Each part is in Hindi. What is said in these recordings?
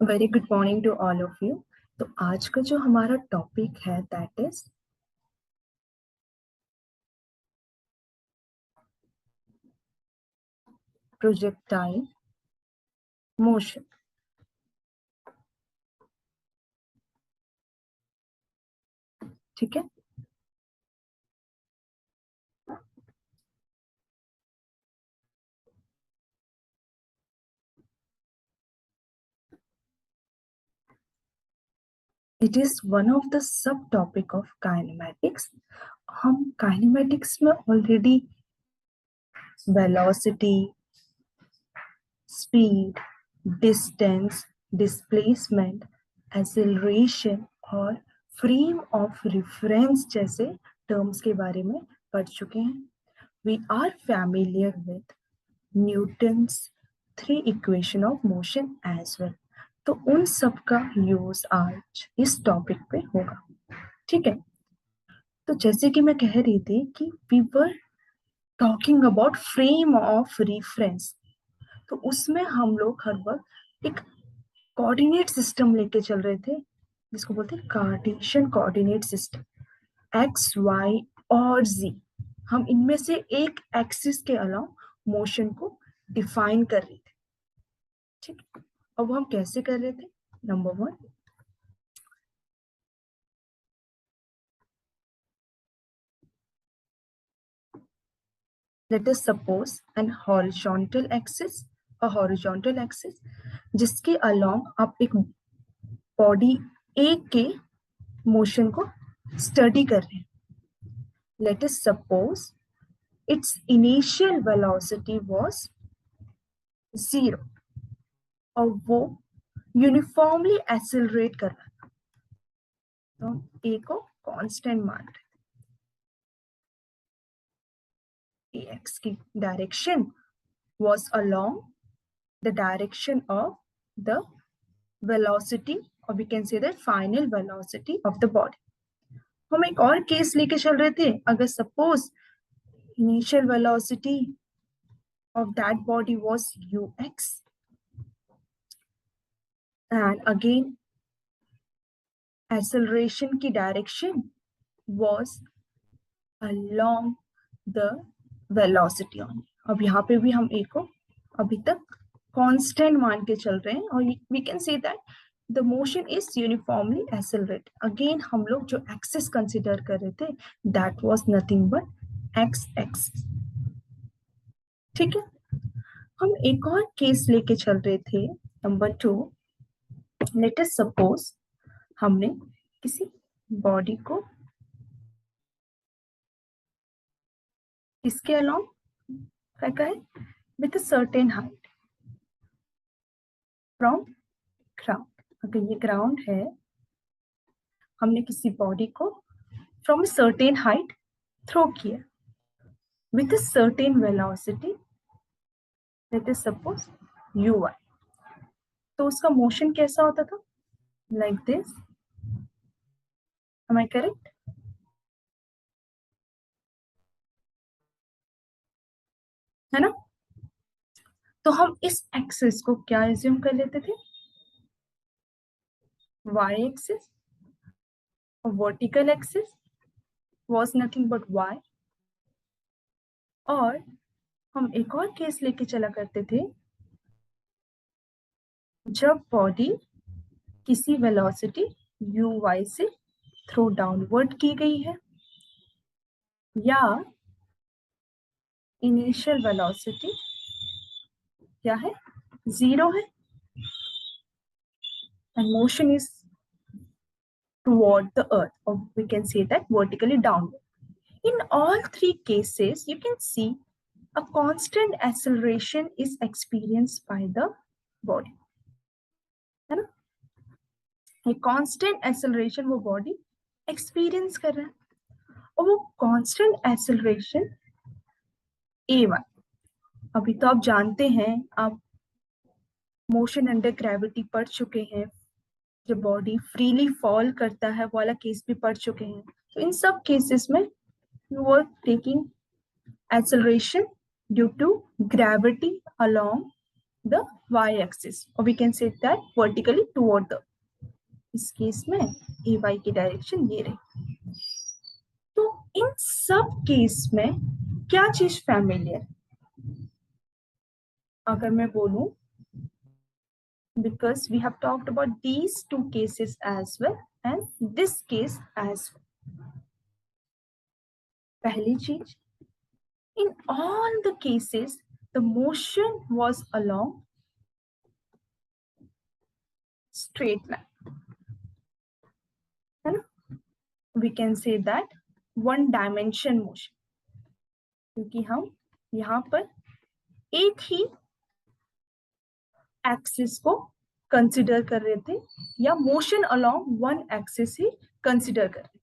Very good morning to all of you. तो आज का जो हमारा टॉपिक है दैट इज प्रोजेक्टाइल मोशन। ठीक है, it is one of the sub topic of kinematics. हम काइनेमैटिक्स में already velocity, speed, distance, displacement, acceleration और फ्रेम ऑफ रेफरेंस जैसे टर्म्स के बारे में पढ़ चुके हैं। We are familiar with Newton's three equation of motion as well. तो उन सब का यूज आज इस टॉपिक पे होगा। ठीक है, तो जैसे कि मैं कह रही थी कि we were talking about frame of reference, तो उसमें हम लोग हर वक्त एक कोऑर्डिनेट सिस्टम लेके चल रहे थे जिसको बोलते हैं Cartesian coordinate system, X Y और जी। हम इनमें से एक एक्सिस के अलावा मोशन को डिफाइन कर रहे थे। ठीक, अब हम कैसे कर रहे थे? Number one, let us suppose an horizontal axis, a horizontal axis जिसके along आप एक बॉडी ए के मोशन को स्टडी कर रहे हैं। Let us suppose its initial velocity was 0 और वो यूनिफॉर्मली एक्सेलरेट कर रहा था, तो हम ए को कांस्टेंट मान रहे थे। एक्स की direction was along the direction of the velocity, or we can say the final velocity of the body. हम एक और केस लेके चल रहे थे, अगर suppose initial velocity of that body was ux and again acceleration की direction was along the velocity only. अब यहाँ पे भी हम a को अभी तक कांस्टेंट मान के चल रहे हैं और we can say that the motion is uniformly accelerate. Again हम लोग जो एक्सिस कंसिडर कर रहे थे that was nothing but X axis. ठीक है, हम एक और केस लेके चल रहे थे, number two. Let us suppose हमने किसी बॉडी को इसके अलोंग फेंका है with a certain height from ground. अगर ये ग्राउंड है, हमने किसी बॉडी को from a certain height throw किया with a certain velocity, let us suppose uy, तो उसका मोशन कैसा होता था? Like this. am I correct? है ना? तो हम इस एक्सिस को क्या एज्यूम कर लेते थे? y axis. Vertical axis was nothing but y। और हम एक और केस लेके चला करते थे, जब बॉडी किसी वेलोसिटी uy से थ्रो डाउनवर्ड की गई है या इनिशियल वेलोसिटी क्या है? 0 है and motion is toward the earth, or we can say that vertically downward. In all three cases, you can see a constant acceleration is experienced by the body, है ना? ये constant acceleration वो body experience कर रहा है और वो constant acceleration a1। अभी तो आप जानते हैं, आप मोशन अंडर ग्रेविटी पढ़ चुके हैं, जब बॉडी फ्रीली फॉल करता है वाला केस भी पढ़ चुके हैं। तो इन सब केसेस में you were taking acceleration due to gravity along the y-axis, or we can say that vertically toward the, इस केस में ए वाई की डायरेक्शन ये रही। तो इन सब केस में क्या चीज फैमिलियर, अगर मैं बोलूं, because we have talked about these two cases as well and this case as well. पहली चीज, in all the cases the motion was along straight line, है ना? We can say that one dimension motion, क्योंकि हम यहाँ पर एक ही एक्सिस को कंसिडर कर रहे थे, या मोशन अलोंग वन एक्सिस ही कंसिडर कर रहे थे।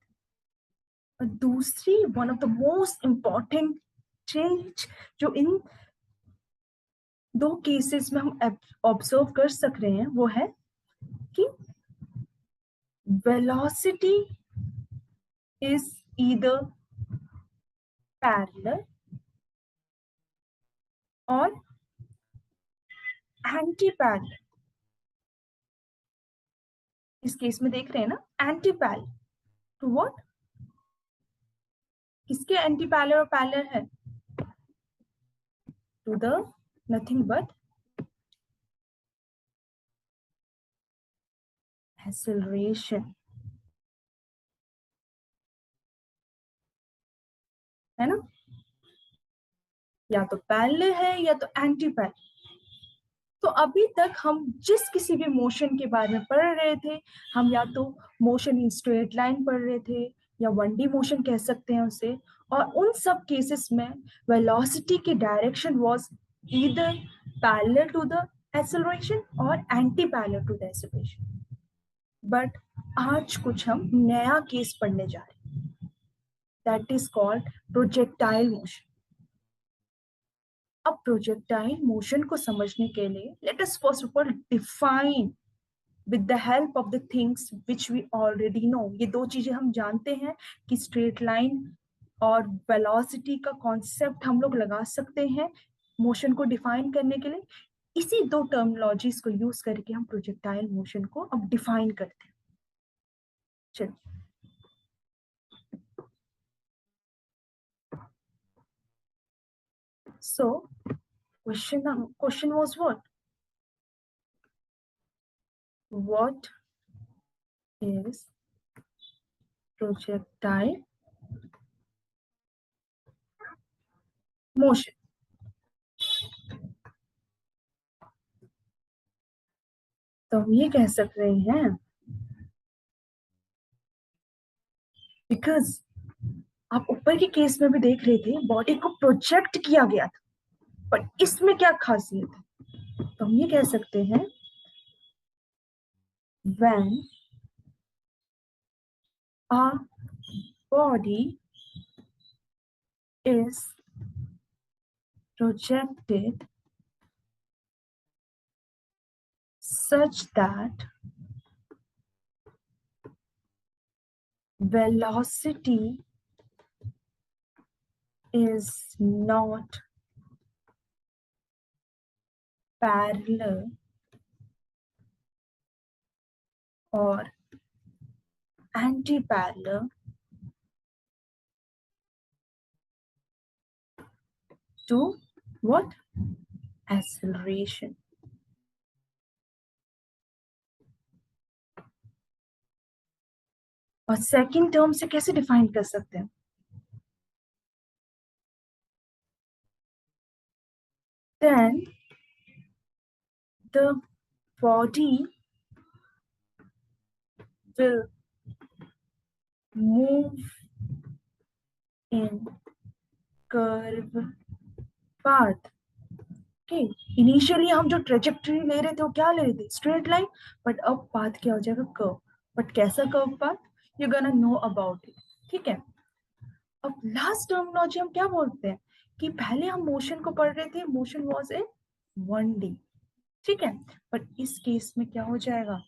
और दूसरी one of the most important change जो इन दो केसेस में हम ऑब्जर्व कर सक रहे हैं वो है कि वेलोसिटी इज ईदर पैरेलल और एंटी पैरेलल। इस केस में देख रहे हैं ना, एंटी पैरेलल टू व्हाट, किसके एंटी पैरेलल और पैरेलल है? To the nothing but acceleration, है ना? या तो पैरेलल है या तो एंटी पैरेलल। तो अभी तक हम जिस किसी भी मोशन के बारे में पढ़ रहे थे, हम या तो मोशन इन स्ट्रेट लाइन पढ़ रहे थे या 1D मोशन कह सकते हैं उसे, और उन सब केसेस में वेलोसिटी की direction was either parallel to the acceleration और anti parallel to the acceleration. But आज कुछ हम नया केस पढ़ने जा रहे हैं, that is called projectile motion. अब प्रोजेक्टाइल मोशन को समझने के लिए let us first of all define with the help of the things which we already know। ये दो चीजें हम जानते हैं कि स्ट्रेट लाइन और वेलोसिटी का कॉन्सेप्ट हम लोग लगा सकते हैं मोशन को डिफाइन करने के लिए। इसी दो टर्मिनोलॉजीज को यूज करके हम प्रोजेक्टाइल मोशन को अब डिफाइन करते हैं। चलिए, so question was what is projectile motion? तो हम ये कह सक रहे हैं बिकॉज आप ऊपर के केस में भी देख रहे थे बॉडी को प्रोजेक्ट किया गया था, पर इसमें क्या खासियत है? तो हम ये कह सकते हैं when a body is projected such that velocity is not parallel or anti-parallel to what? Acceleration। और सेकंड टर्म से कैसे डिफाइन कर सकते हैं? Then the body will move in curve path। okay, initially हम जो ट्रेजेक्टरी ले रहे थे वो क्या ले रहे थे? Straight line. बट अब पाथ क्या हो जाएगा? कर्व। बट कैसा curve path? You gonna know about it. ठीक है, अब लास्ट टर्मिनोलॉजी हम क्या बोलते हैं कि पहले हम मोशन को पढ़ रहे थे, मोशन वाज इन 1D। ठीक है, बट इस केस में क्या हो जाएगा?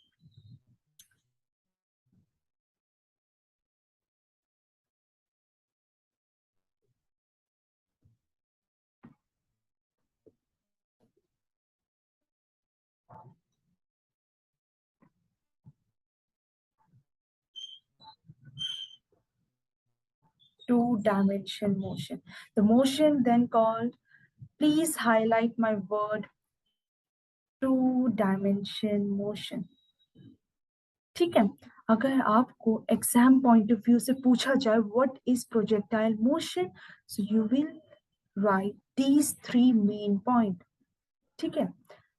two-dimension motion. The motion then called, please highlight my word, two-dimension motion. ठीक है, अगर आपको एग्जाम पॉइंट ऑफ व्यू से पूछा जाए what is projectile motion, so you will write these three main point. ठीक है,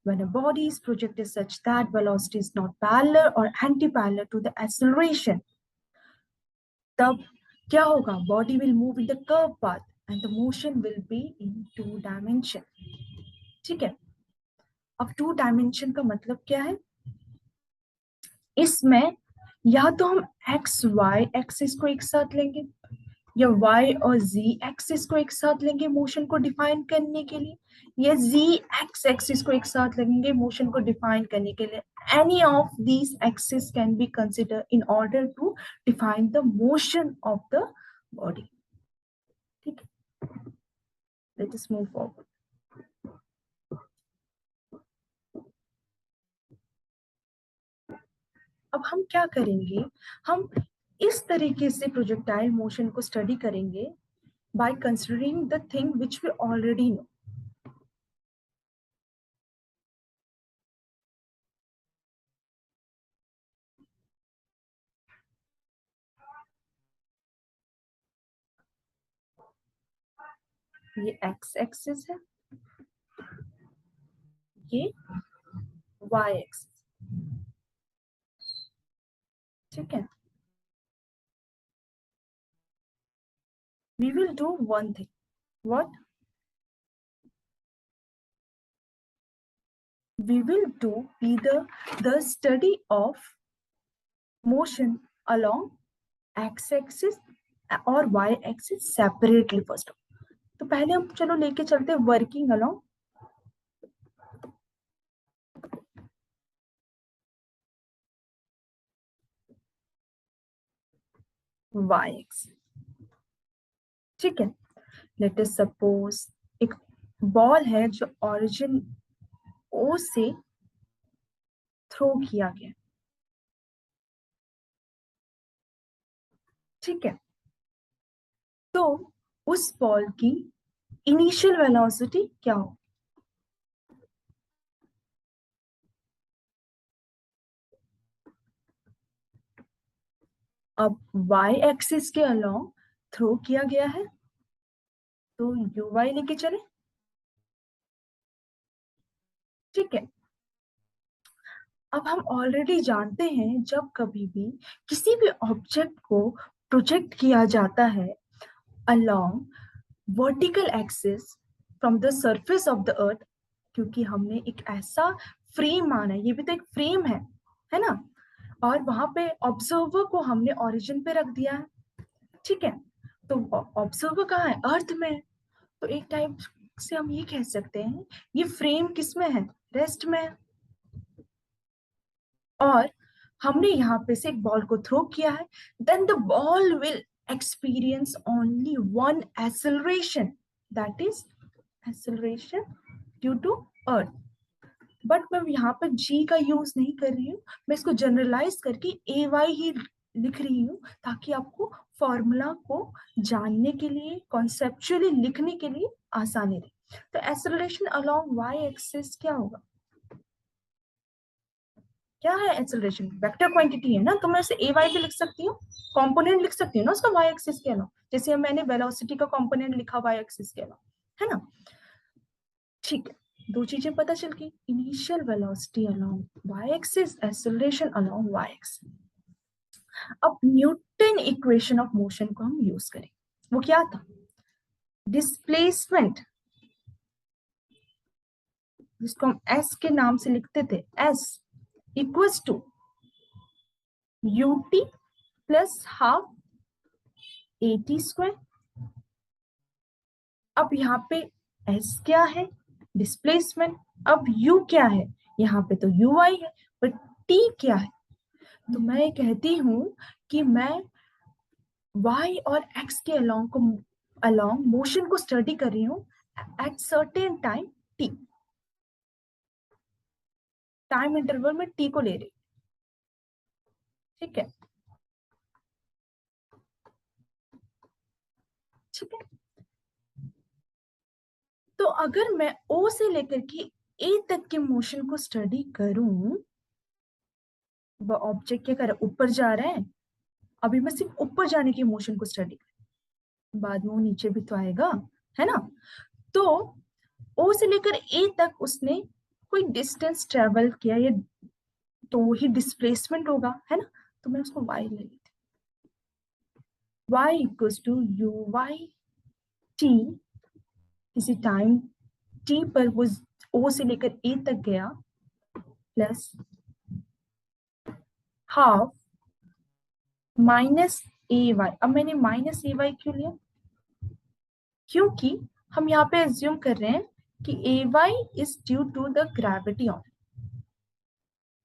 when a body is projected such that velocity is not parallel or anti-parallel to the acceleration, तब क्या होगा, body will move in the curved path and the motion will be in two dimension. ठीक है, अब टू डायमेंशन का मतलब क्या है, इसमें या तो हम एक्स वाई एक्सिस को एक साथ लेंगे या y और z एक्सिस को एक साथ लेंगे मोशन को डिफाइन करने के लिए, या z x एक्सिस को एक साथ लेंगे मोशन को डिफाइन करने के लिए. Any of these axis can be consider in order to define the motion of the body. ठीक है, लेट अस मूव फॉरवर्ड. अब हम क्या करेंगे, हम इस तरीके से प्रोजेक्टाइल मोशन को स्टडी करेंगे by considering the thing which we already know. ये x एक्सिस है, ये y एक्सिस. ठीक है, we will do one thing. What? We will do either the study of motion along x-axis और y-axis separately first. तो पहले हम चलो लेके चलते हैं वर्किंग along y-axis. ठीक है, लेट अस सपोज एक बॉल है जो ओरिजिन O से थ्रो किया गया. ठीक है, तो उस बॉल की इनिशियल वेलोसिटी क्या हो, अब y एक्सिस के अलोंग थ्रो किया गया है तो uy लेके चले. ठीक है, अब हम ऑलरेडी जानते हैं जब कभी भी किसी भी ऑब्जेक्ट को प्रोजेक्ट किया जाता है along vertical axis from the surface of the earth, क्योंकि हमने एक ऐसा फ्रेम माना है, ये भी तो एक फ्रेम है ना, और वहां पे ऑब्जर्वर को हमने ओरिजिन पे रख दिया है. ठीक है, तो ऑब्जर्वर कहाँ है, अर्थ में. तो एक टाइप से हम ये कह सकते हैं ये फ्रेम किस में है, रेस्ट में है, और हमने यहाँ पे से एक बॉल को थ्रो किया है. Then the ball will experience only one acceleration, that is acceleration due to earth. But मैं यहाँ पर g का यूज नहीं कर रही हूँ, मैं इसको जनरलाइज करके ay ही लिख रही हूँ ताकि आपको फॉर्मूला को जानने के लिए, कॉन्सेप्चुअली लिखने के लिए आसानी रहे. तो एक्सेलरेशन अलोंग y एक्सिस क्या होगा, क्या है एक्सेलरेशन, वेक्टर क्वांटिटी है ना, तो मैं इसे ए वाई भी लिख सकती हूँ, कंपोनेंट लिख सकती हूँ ना उसका वाई एक्सिस के अलावा, जैसे मैंने वेलोसिटी का कंपोनेंट लिखा वाई एक्सिस के अलावा, है ना. ठीक है, दो चीजें पता चल गई, initial velocity along Y axis, acceleration along Y axis. अब न्यूटन इक्वेशन ऑफ मोशन को हम यूज करें, वो क्या था, डिस्प्लेसमेंट, जिसको हम एस के नाम से लिखते थे, S equals to ut plus half A T square. अब यहाँ पे s क्या है, डिस्प्लेसमेंट. अब u क्या है, यहाँ पे तो ui है, पर t क्या है, तो मैं कहती हूँ कि मैं y और x के अलोंग मोशन को स्टडी कर रही हूँ at certain time t, time interval में t को ले रही. ठीक है, ठीक है, तो अगर मैं ओ से लेकर के ए तक के मोशन को स्टडी करूं, वो ऑब्जेक्ट क्या कर रहा है, ऊपर जा रहा है, अभी मैं सिर्फ ऊपर जाने के मोशन को स्टडी कर, बाद में वो नीचे भी तो आएगा, है ना। तो ओ से लेकर ए तक उसने कोई डिस्टेंस ट्रेवल किया, या तो वही डिस्प्लेसमेंट होगा, है ना। तो मैं उसको y ले लेती हूँ, y equals to U Y T, किसी टाइम t पर वो o से लेकर a तक गया, plus half minus A Y. अब मैंने माइनस ए वाई क्यों लिया, क्योंकि हम यहाँ पे एज्यूम कर रहे हैं कि A Y is due to the gravity of,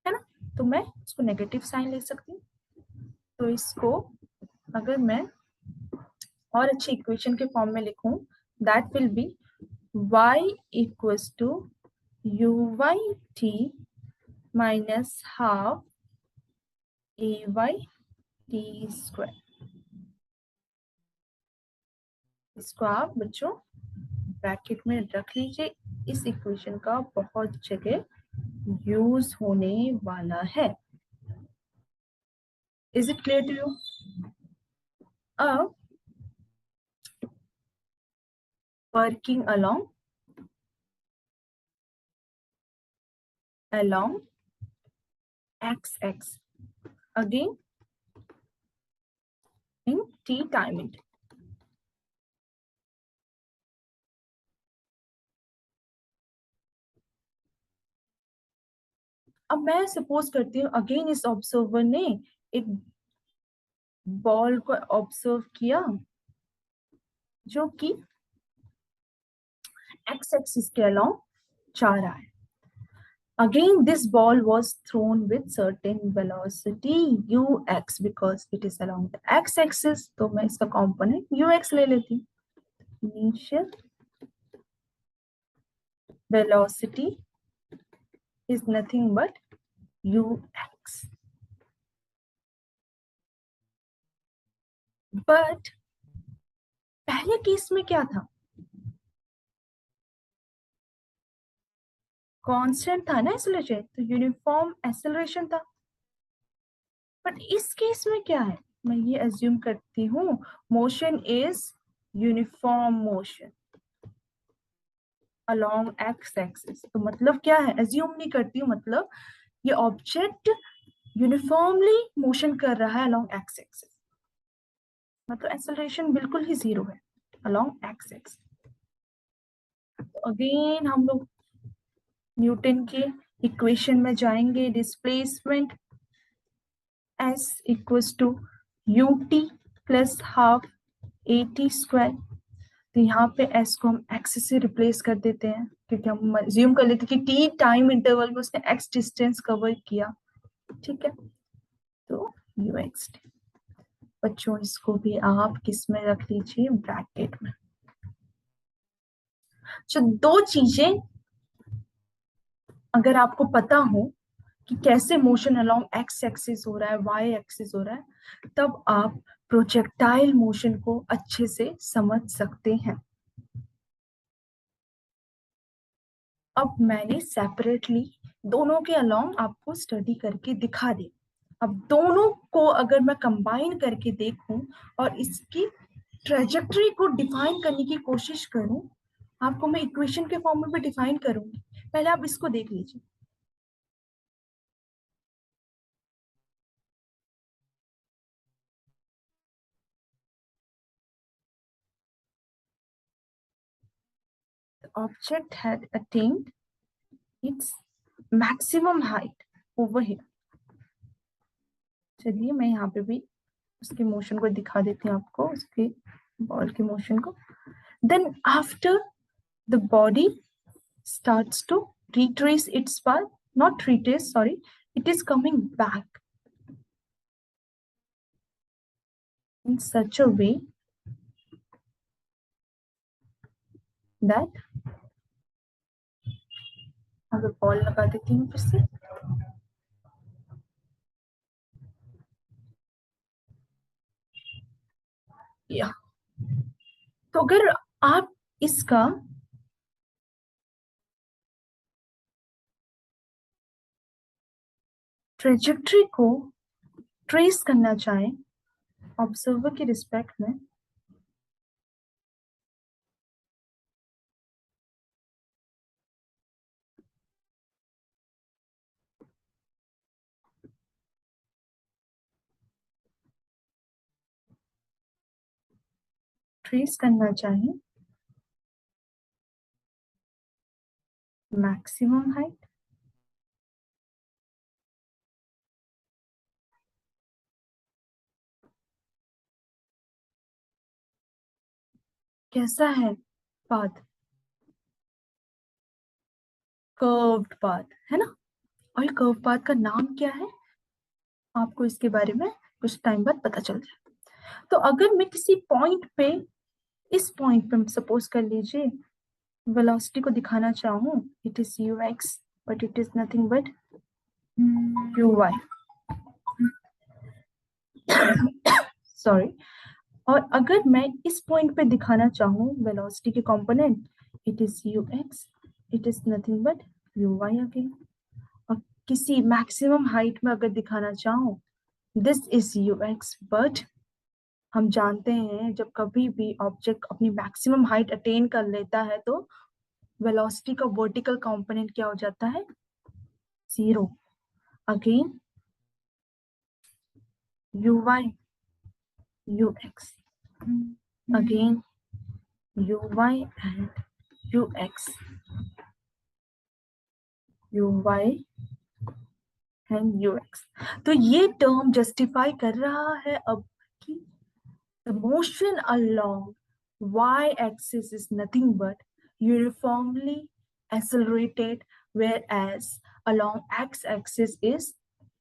है ना। तो मैं इसको नेगेटिव साइन ले सकती हूँ। तो इसको अगर मैं और अच्छी इक्वेशन के फॉर्म में लिखूं, that will be y equals to U Y T minus half A Y T square. इसको आप बच्चों ब्रैकेट में रख लीजिए, इस इक्वेशन का बहुत जगह यूज होने वाला है। Is it clear to you? अब working along x again in t time interval। अब मैं सपोज करती हूँ अगेन इस ऑब्जर्वर ने एक बॉल को ऑब्जर्व किया जो कि एक्स एक्सिस के अलोंग जा रहा है। Again, this ball was thrown with certain velocity ux because it is along the x-axis. तो मैं इसका component ux ले लेती हूँ। Initial velocity is nothing but ux. But पहले केस में क्या था, कांस्टेंट था ना एक्सेलरेशन, तो यूनिफॉर्म एक्सेलरेशन था। बट इस केस में क्या है, मैं ये अज्यूम करती हूँ motion is uniform motion along X axis. तो मतलब क्या है, अज्यूम नहीं करती हूँ, मतलब ये ऑब्जेक्ट यूनिफॉर्मली मोशन कर रहा है अलोंग एक्स एक्सिस, मतलब एक्सेलरेशन बिल्कुल ही जीरो है अलोंग एक्स एक्सिस। तो अगेन हम लोग न्यूटन के इक्वेशन में जाएंगे, displacement s equals to U T plus half A T square. तो यहाँ पे s को हम x से रिप्लेस कर देते हैं, क्योंकि हम अज्यूम कर लेते हैं कि t टाइम इंटरवल में उसने x डिस्टेंस कवर किया, ठीक है। तो ux बच्चों इसको भी आप किस में रख लीजिए, ब्रैकेट में। तो दो चीजें अगर आपको पता हो कि कैसे मोशन अलोंग एक्स एक्सिस हो रहा है, वाई एक्सिस हो रहा है, तब आप प्रोजेक्टाइल मोशन को अच्छे से समझ सकते हैं। अब मैंने सेपरेटली दोनों के अलोंग आपको स्टडी करके दिखा दी। अब दोनों को अगर मैं कंबाइन करके देखूं और इसकी ट्रेजेक्टरी को डिफाइन करने की कोशिश करूं, आपको मैं इक्वेशन के फॉर्म में भी डिफाइन करूंगी। पहले आप इसको देख लीजिए। The object had attained its maximum height over here। चलिए मैं यहाँ पे भी उसके मोशन को दिखा देती हूँ आपको, उसके बॉल के मोशन को। Then after the body starts to retrace its path, not retrace, sorry, it is coming back in such a way that, अगर बॉल लगा देती हूँ फिर से, या तो अगर आप इसका ट्रेजेक्ट्री को ट्रेस करना चाहें ऑब्जर्वर के रिस्पेक्ट में, ट्रेस करना चाहें मैक्सिमम हाइट, कैसा है पाथ, कर्व्ड पाथ है ना। और कर्व पाथ का नाम क्या है, आपको इसके बारे में कुछ टाइम बाद पता चल जाए। तो अगर मैं किसी पॉइंट पे, इस पॉइंट पे सपोज कर लीजिए वेलोसिटी को दिखाना चाहूँ, it is U X but it is nothing but U Y, sorry. और अगर मैं इस पॉइंट पे दिखाना चाहूँ वेलोसिटी के component, it is U X, it is nothing but U Y again. और किसी मैक्सिमम हाइट में अगर दिखाना चाहूँ, this is U X, but हम जानते हैं जब कभी भी ऑब्जेक्ट अपनी मैक्सिमम हाइट अटेन कर लेता है तो वेलोसिटी का वर्टिकल कंपोनेंट क्या हो जाता है, zero. Again U Y, U X, again U Y and U X, U Y and U X. तो ये टर्म जस्टिफाई कर रहा है अब कि the motion along y-axis is nothing but uniformly accelerated, whereas along x-axis is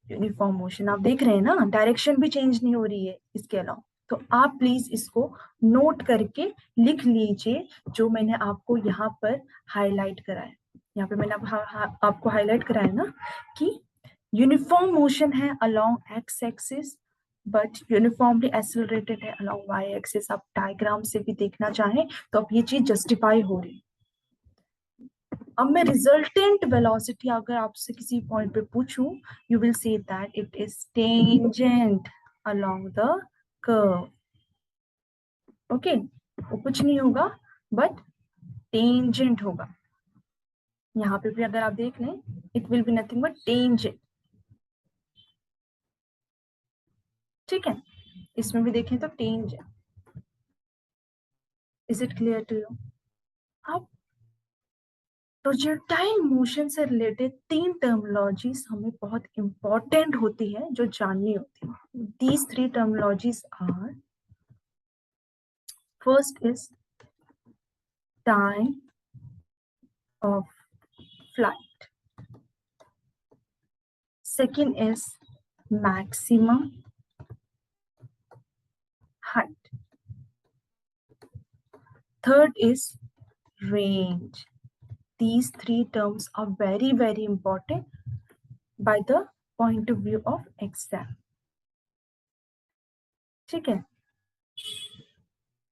uniform motion. आप देख रहे हैं ना, डायरेक्शन भी चेंज नहीं हो रही है इसके अलावा। तो आप प्लीज इसको नोट करके लिख लीजिए जो मैंने आपको यहाँ पर हाईलाइट कराया। यहाँ पे मैंने आपको हाईलाइट कराया ना कि यूनिफॉर्म मोशन है along X axis but uniformly accelerated है अलोंग वाई एक्सिस। आप डायग्राम से भी देखना चाहें तो अब ये चीज जस्टिफाई हो रही है। अब मैं रिजल्टेंट वेलोसिटी अगर आपसे किसी पॉइंट पे पूछूं, you will say that it is tangent along the curve. Okay, वो कुछ नहीं होगा बट टेंजेंट होगा। यहाँ पे भी अगर आप देख लें, it will be nothing but tangent. ठीक है, इसमें भी देखें तो tangent. Is it clear to you? अब प्रोजेक्टाइल मोशन से रिलेटेड तीन टर्मिनोलॉजीज हमें बहुत इंपॉर्टेंट होती है जो जाननी होती है। These three terminologies are, first is time of flight, second is maximum height, third is range. These three terms are very very important by the point of view of exam. ठीक है,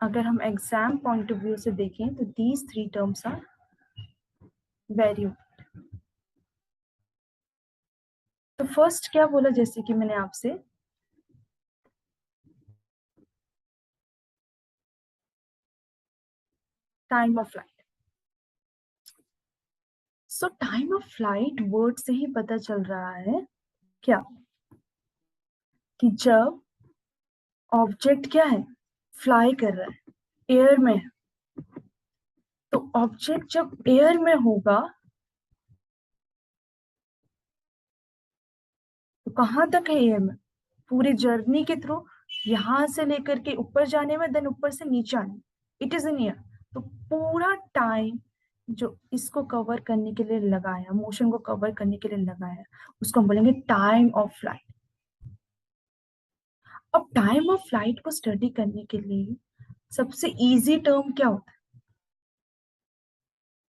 अगर हम एग्जाम पॉइंट ऑफ व्यू से देखें तो these three terms are very। तो फर्स्ट क्या बोला, जैसे कि मैंने आपसे time of flight. So time of flight word से ही पता चल रहा है क्या, कि जब ऑब्जेक्ट क्या है, फ्लाई कर रहा है, एयर में है। तो ऑब्जेक्ट जब एयर में होगा तो कहाँ तक है एयर में, पूरी जर्नी के थ्रू, यहां से लेकर के ऊपर जाने में, देन ऊपर से नीचे आने में, इट इज इन एयर। तो पूरा टाइम जो इसको कवर करने के लिए लगाया, मोशन को कवर करने के लिए लगाया, उसको हम बोलेंगे टाइम ऑफ फ्लाइट। अब टाइम ऑफ फ्लाइट को स्टडी करने के लिए सबसे इजी टर्म क्या होता है,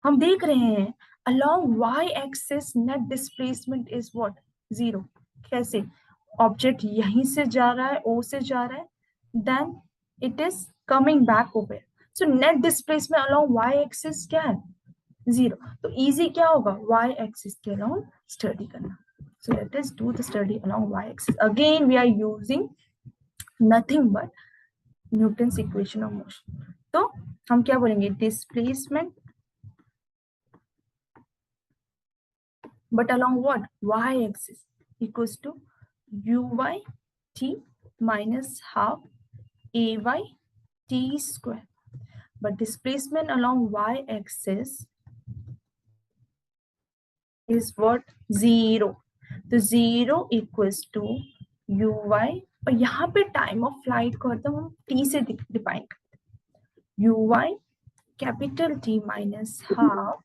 हम देख रहे हैं along Y axis net displacement is what, zero. कैसे, ऑब्जेक्ट यहीं से जा रहा है, ओ से जा रहा है, then it is coming back over, so net displacement along Y axis क्या है, 0. तो इजी क्या होगा, वाई एक्सिस के अलोंग स्टडी करना. So let us do the study along y-axis. Again, we are using nothing but Newton's equation of motion. तो हम क्या बोलेंगे, displacement but along what, y-axis equals to uy t minus half ay t square. But displacement along y-axis is what, 0. तो 0 equals to uy, और यहाँ पे टाइम ऑफ फ्लाइट को एकदम हम t से डिफाइन करते हैं, uy capital T minus half